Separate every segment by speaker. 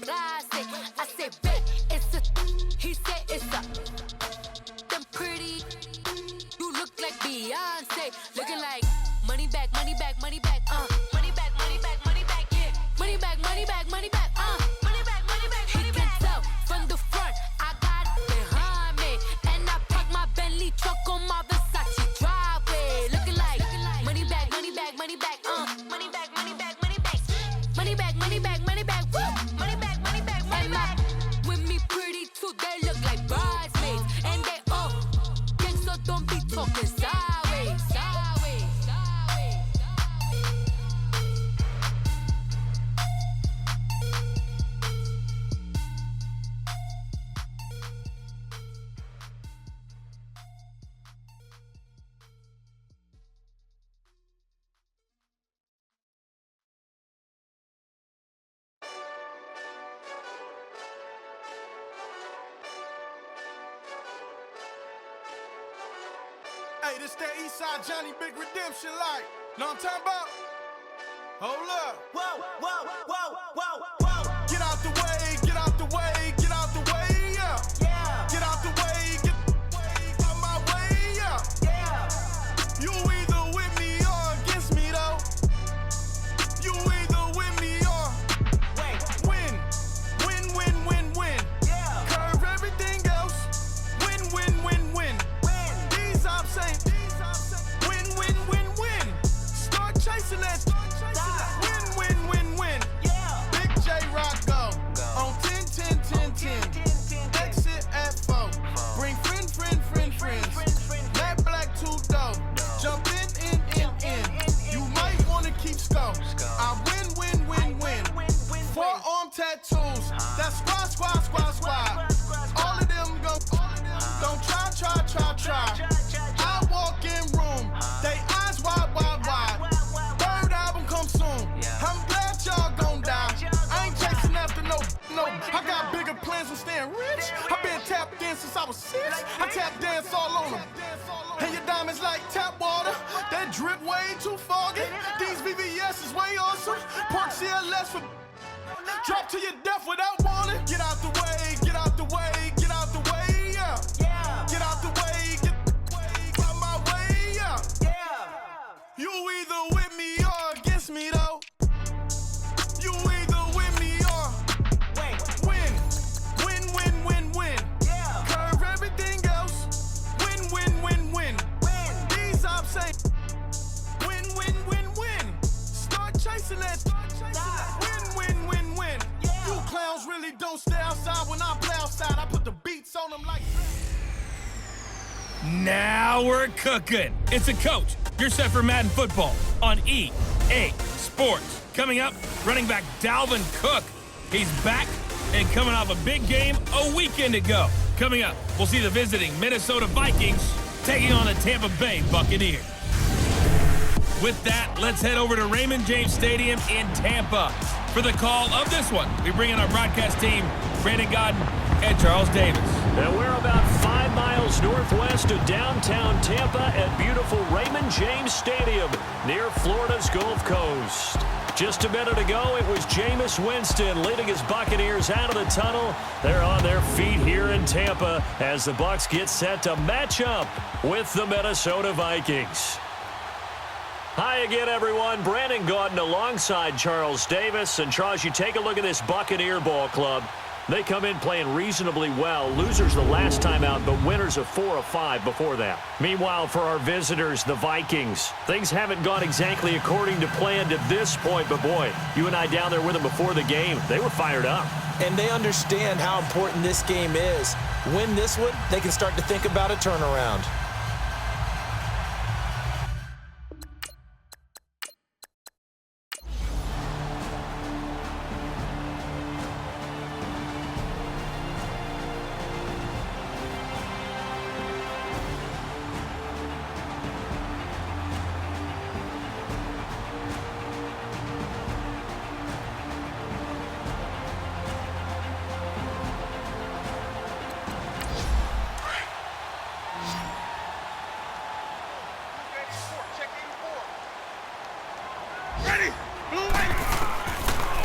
Speaker 1: I say, babe, it's a. He said it's a. Them pretty. You look like Beyonce. Looking like money back, money back, money back, money back, money back, money back, yeah. Money back, money back, money back, money back, money back, money back. He can tell from the front, I got it behind me. And I park my Bentley truck on my Versace driveway. Looking like money back, money back, money back, money back, money back, money back. Money back, money back, money back, woo. Money back, money back, money back. With me pretty too, they look like bridesmaids. And they all gang, so don't be talking sideways, sideways, sideways.
Speaker 2: Hey, this that Eastside Johnny Big Redemption like. Know what I'm talking about? Hold up.
Speaker 3: Whoa, whoa, whoa, whoa, whoa.
Speaker 2: Get out the way, get out the way, get out the way, yeah.
Speaker 3: Yeah,
Speaker 2: Get out the way, get out my way, yeah.
Speaker 3: yeah.
Speaker 2: You either with me or against me, though. You either with me or
Speaker 3: Wait,
Speaker 2: win. Win, win, win, win.
Speaker 3: yeah.
Speaker 2: Curve everything else. Win, win, win, win.
Speaker 3: Win.
Speaker 2: These I'm saying. Win, win, win, win. Start chasing that. Win, win, win, win.
Speaker 3: Yeah.
Speaker 2: Big J Rock go. On 10, 10, 10, 10. Exit at 4. Bring friend, friend, friend, friends. Matt Black 2 dough. Jump in. You might wanna keep score. I win, win, win, win. Forearm tattoos. That's squad, squad, squad, squad. All of them go. Don't try. I walk in room. They eyes wide, wide, wide. Third album come soon. I'm glad y'all gon' die. I ain't chasing after no. I got bigger plans than staying rich. I been tapped in since I was 6. I tap dance all on them. And your diamonds like tap water. That drip way too foggy. These VVS is way awesome. Park CLS for drop to your death without warning. Get out the way, get out the way, get out the way, yeah.
Speaker 3: Yeah,
Speaker 2: Get out the way, get out my way, yeah.
Speaker 3: yeah.
Speaker 2: You either with me or against me, though. You either with me or
Speaker 3: Wait,
Speaker 2: win. Win, win, win, win.
Speaker 3: yeah.
Speaker 2: Curve everything else. Win, win, win, win.
Speaker 3: Win.
Speaker 2: These I'm saying. Win, win, win, win. Start chasing that. Win, win, win, win.
Speaker 3: Yeah.
Speaker 2: You clowns really don't stay outside when I play outside. I put the beats on them like.
Speaker 4: Now we're cooking. It's a coach. You're set for Madden football on EA Sports. Coming up, running back Dalvin Cook. He's back and coming off a big game a weekend ago. Coming up, we'll see the visiting Minnesota Vikings taking on the Tampa Bay Buccaneers. With that, let's head over to Raymond James Stadium in Tampa for the call of this one. We bring in our broadcast team, Brandon Godden and Charles Davis.
Speaker 5: And we're about 5 miles northwest of downtown Tampa at beautiful Raymond James Stadium near Florida's Gulf Coast. Just a minute ago, it was Jameis Winston leading his Buccaneers out of the tunnel. They're on their feet here in Tampa as the Bucs get set to match up with the Minnesota Vikings. Hi again, everyone. Brandon Gaudin alongside Charles Davis. And Charles, you take a look at this Buccaneer ball club. They come in playing reasonably well. Losers the last time out, but winners of 4 of 5 before that. Meanwhile, for our visitors, the Vikings, things haven't gone exactly according to plan to this point. But boy, you and I down there with them before the game, they were fired up.
Speaker 6: And they understand how important this game is. Win this one, they can start to think about a turnaround.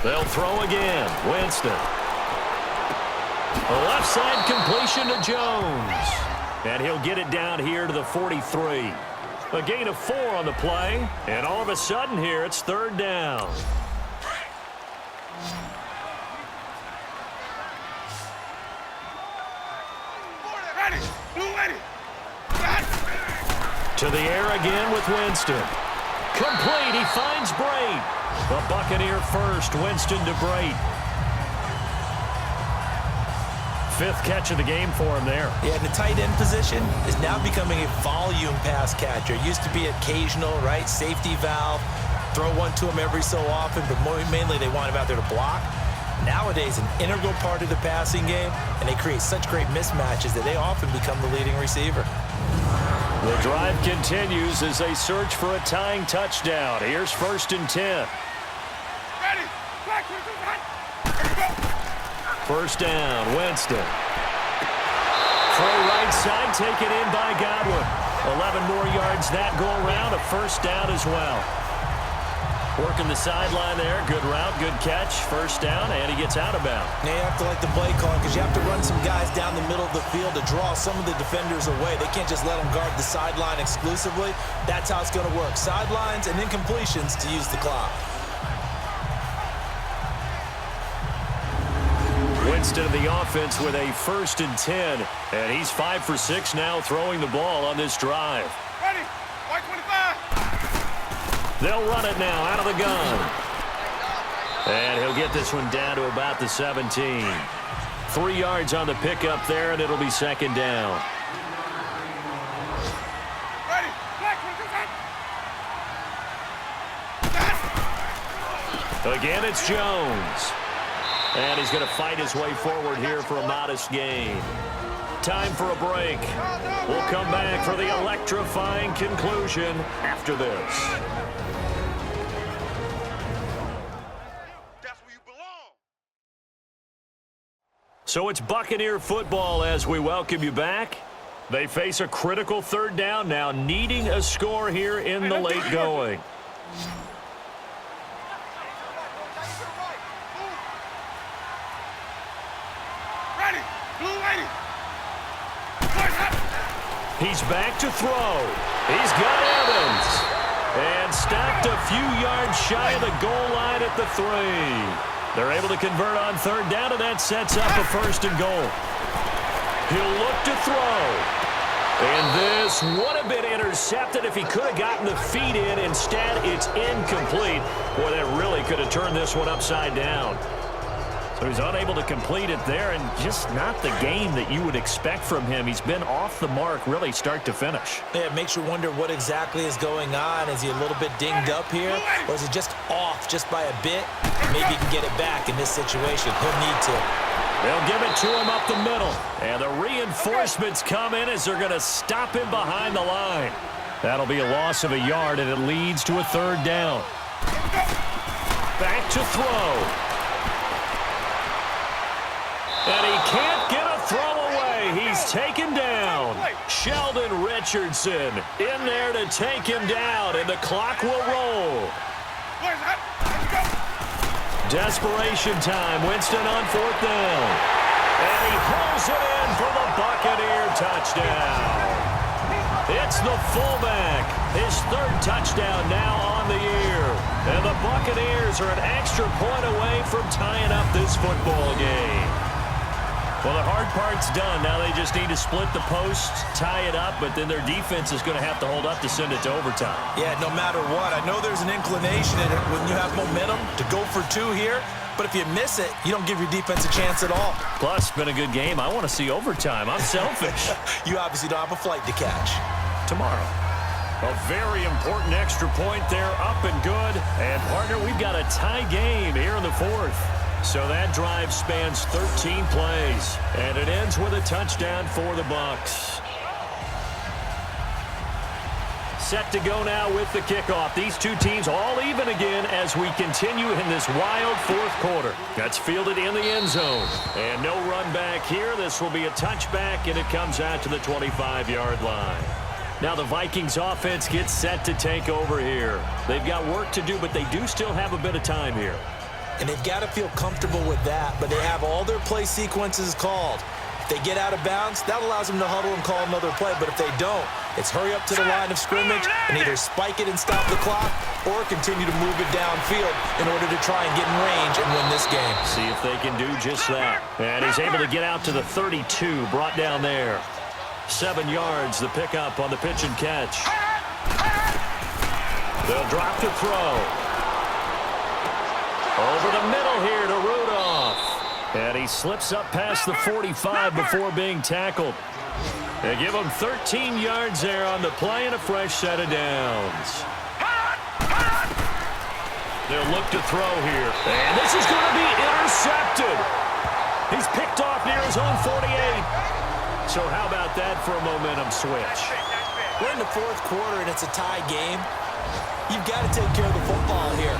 Speaker 5: They'll throw again. Winston. A left side completion to Jones. And he'll get it down here to the 43. A gain of 4 on the play. And all of a sudden here, it's 3rd down. To the air again with Winston. Complete. He finds Brait. The Buccaneer first. Winston to Brait. 5th catch of the game for him there.
Speaker 6: Yeah, and the tight end position is now becoming a volume pass catcher. It used to be occasional, right? Safety valve. Throw one to him every so often, but mainly they want him out there to block. Nowadays, an integral part of the passing game, and they create such great mismatches that they often become the leading receiver.
Speaker 5: The drive continues as they search for a tying touchdown. Here's 1st and 10. First down, Winston. Throw right side, taken in by Godwin. 11 more yards that go around, a 1st down as well. Working the sideline there. Good route, good catch. 1st down, and he gets out of bounds.
Speaker 6: Now you have to like the play call because you have to run some guys down the middle of the field to draw some of the defenders away. They can't just let them guard the sideline exclusively. That's how it's going to work. Sidelines and incompletions to use the clock.
Speaker 5: Winston of the offense with a 1st and 10. And he's 5 for 6 now throwing the ball on this drive.
Speaker 2: Ready, white 25.
Speaker 5: They'll run it now out of the gun. And he'll get this one down to about the 17. 3 yards on the pickup there, and it'll be 2nd down.
Speaker 2: Ready, black 25.
Speaker 5: Again, it's Jones. And he's going to fight his way forward here for a modest gain. Time for a break. We'll come back for the electrifying conclusion after this. So it's Buccaneer football as we welcome you back. They face a critical 3rd down now, needing a score here in the late going. He's back to throw. He's got Evans. And stopped a few yards shy of the goal line at the 3. They're able to convert on 3rd down, and that sets up a 1st and goal. He'll look to throw. And this would have been intercepted if he could have gotten the feet in. Instead, it's incomplete. Boy, that really could have turned this one upside down. So he's unable to complete it there, and just not the game that you would expect from him. He's been off the mark really start to finish.
Speaker 6: Yeah, it makes you wonder what exactly is going on. Is he a little bit dinged up here, or is it just off just by a bit? Maybe he can get it back in this situation. He'll need to.
Speaker 5: They'll give it to him up the middle. And the reinforcements come in as they're going to stop him behind the line. That'll be a loss of a yard, and it leads to a 3rd down. Back to throw. And he can't get a throw away. He's taken down. Sheldon Richardson in there to take him down, and the clock will roll. Desperation time. Winston on 4th down. And he pulls it in for the Buccaneer touchdown. It's the fullback. His 3rd touchdown now on the year. And the Buccaneers are an extra point away from tying up this football game. Well, the hard part's done. Now they just need to split the posts, tie it up, but then their defense is going to have to hold up to send it to overtime.
Speaker 6: Yeah, no matter what. I know there's an inclination in it when you have momentum to go for 2 here, but if you miss it, you don't give your defense a chance at all.
Speaker 5: Plus, it's been a good game. I want to see overtime. I'm selfish.
Speaker 6: You obviously don't have a flight to catch.
Speaker 5: Tomorrow. A very important extra point there, up and good. And, partner, we've got a tie game here in the 4th. So that drive spans 13 plays, and it ends with a touchdown for the Bucs. Set to go now with the kickoff. These two teams all even again as we continue in this wild 4th quarter. That's fielded in the end zone. And no run back here. This will be a touchback, and it comes out to the 25-yard line. Now the Vikings offense gets set to take over here. They've got work to do, but they do still have a bit of time here.
Speaker 6: And they've got to feel comfortable with that, but they have all their play sequences called. If they get out of bounds, that allows them to huddle and call another play. But if they don't, it's hurry up to the line of scrimmage and either spike it and stop the clock or continue to move it downfield in order to try and get in range and win this game.
Speaker 5: See if they can do just that. And he's able to get out to the 32, brought down there. 7 yards, the pickup on the pitch and catch. They'll drop to throw. Over the middle here to Rudolph. And he slips up past the 45 before being tackled. They give him 13 yards there on the play and a fresh set of downs. They'll look to throw here. And this is going to be intercepted. He's picked off near his own 48. So how about that for a momentum switch?
Speaker 6: We're in the fourth quarter and it's a tie game. You've got to take care of the football here.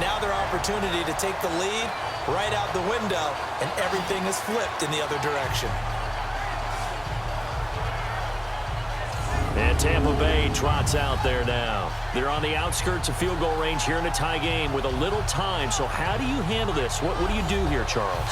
Speaker 6: Now their opportunity to take the lead right out the window, and everything is flipped in the other direction.
Speaker 5: And Tampa Bay trots out there now. They're on the outskirts of field goal range here in a tie game with a little time. So how do you handle this? What do you do here, Charles?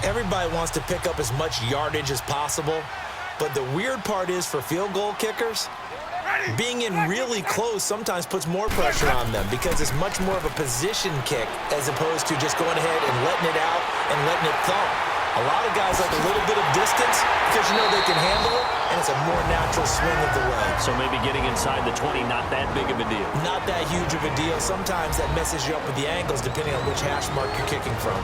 Speaker 6: Everybody wants to pick up as much yardage as possible, but the weird part is for field goal kickers, being in really close sometimes puts more pressure on them because it's much more of a position kick as opposed to just going ahead and letting it out and letting it thump. A lot of guys like a little bit of distance because you know they can handle it, and it's a more natural swing of the leg.
Speaker 5: So maybe getting inside the 20, not that big of a deal.
Speaker 6: Not that huge of a deal. Sometimes that messes you up with the angles depending on which hash mark you're kicking from.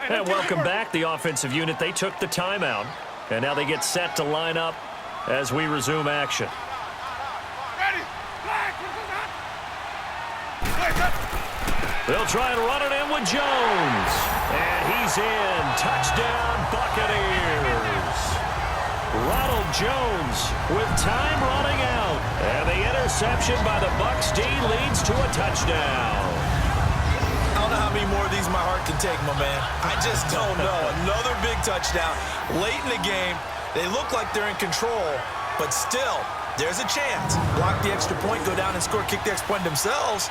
Speaker 5: And welcome back, the offensive unit. They took the timeout, and now they get set to line up as we resume action. They'll try and run it in with Jones. And he's in. Touchdown, Buccaneers. Ronald Jones with time running out. And the interception by the Bucs D leads to a touchdown.
Speaker 6: I don't know how many more of these my heart can take, my man. I just don't know. Another big touchdown late in the game. They look like they're in control, but still, there's a chance. Block the extra point, go down and score, kick the extra point themselves.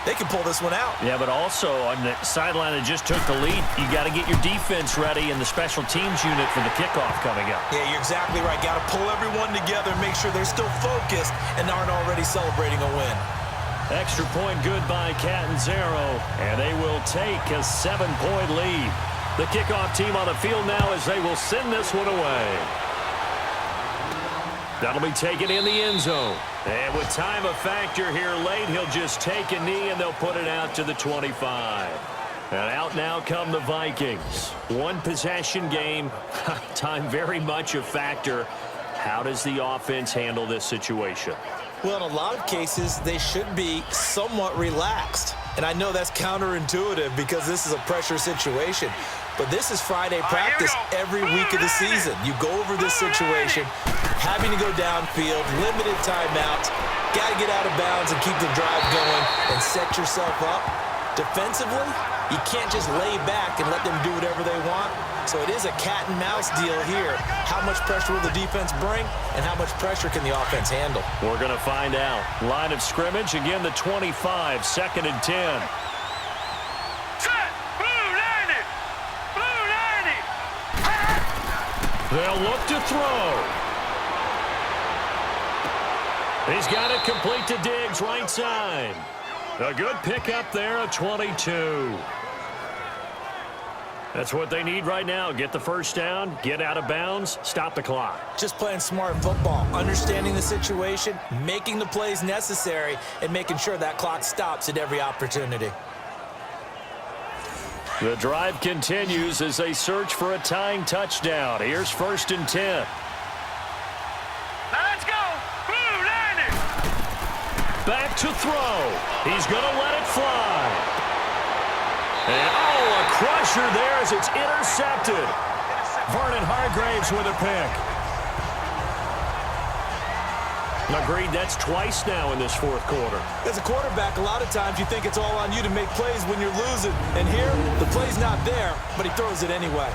Speaker 6: They can pull this one out.
Speaker 5: Yeah, but also on the sideline that just took the lead, you got to get your defense ready and the special teams unit for the kickoff coming up.
Speaker 6: Yeah, you're exactly right. Got to pull everyone together and make sure they're still focused and aren't already celebrating a win.
Speaker 5: Extra point good by Catanzaro, and they will take a 7-point lead. The kickoff team on the field now as they will send this one away. That'll be taken in the end zone. And with time a factor here late, he'll just take a knee and they'll put it out to the 25. And out now come the Vikings. One possession game, time very much a factor. How does the offense handle this situation?
Speaker 6: Well, in a lot of cases, they should be somewhat relaxed. And I know that's counterintuitive because this is a pressure situation. But this is Friday practice every week of the season. You go over this situation, having to go downfield, limited timeouts, got to get out of bounds and keep the drive going and set yourself up. Defensively, you can't just lay back and let them do whatever they want. So it is a cat and mouse deal here. How much pressure will the defense bring and how much pressure can the offense handle?
Speaker 5: We're going to find out. Line of scrimmage, again the 25, 2nd and 10. They'll look to throw. He's got it complete to Diggs, right side. A good pickup there, a 22. That's what they need right now. Get the first down, get out of bounds, stop the clock.
Speaker 6: Just playing smart football, understanding the situation, making the plays necessary, and making sure that clock stops at every opportunity.
Speaker 5: The drive continues as they search for a tying touchdown. Here's 1st and 10.
Speaker 7: Let's go! Blue landing!
Speaker 5: Back to throw. He's going to let it fly. And, oh, a crusher there as it's intercepted. Vernon Hargraves with a pick. Agreed, that's twice now in this 4th quarter.
Speaker 6: As a quarterback, a lot of times you think it's all on you to make plays when you're losing. And here, the play's not there, but he throws it anyway.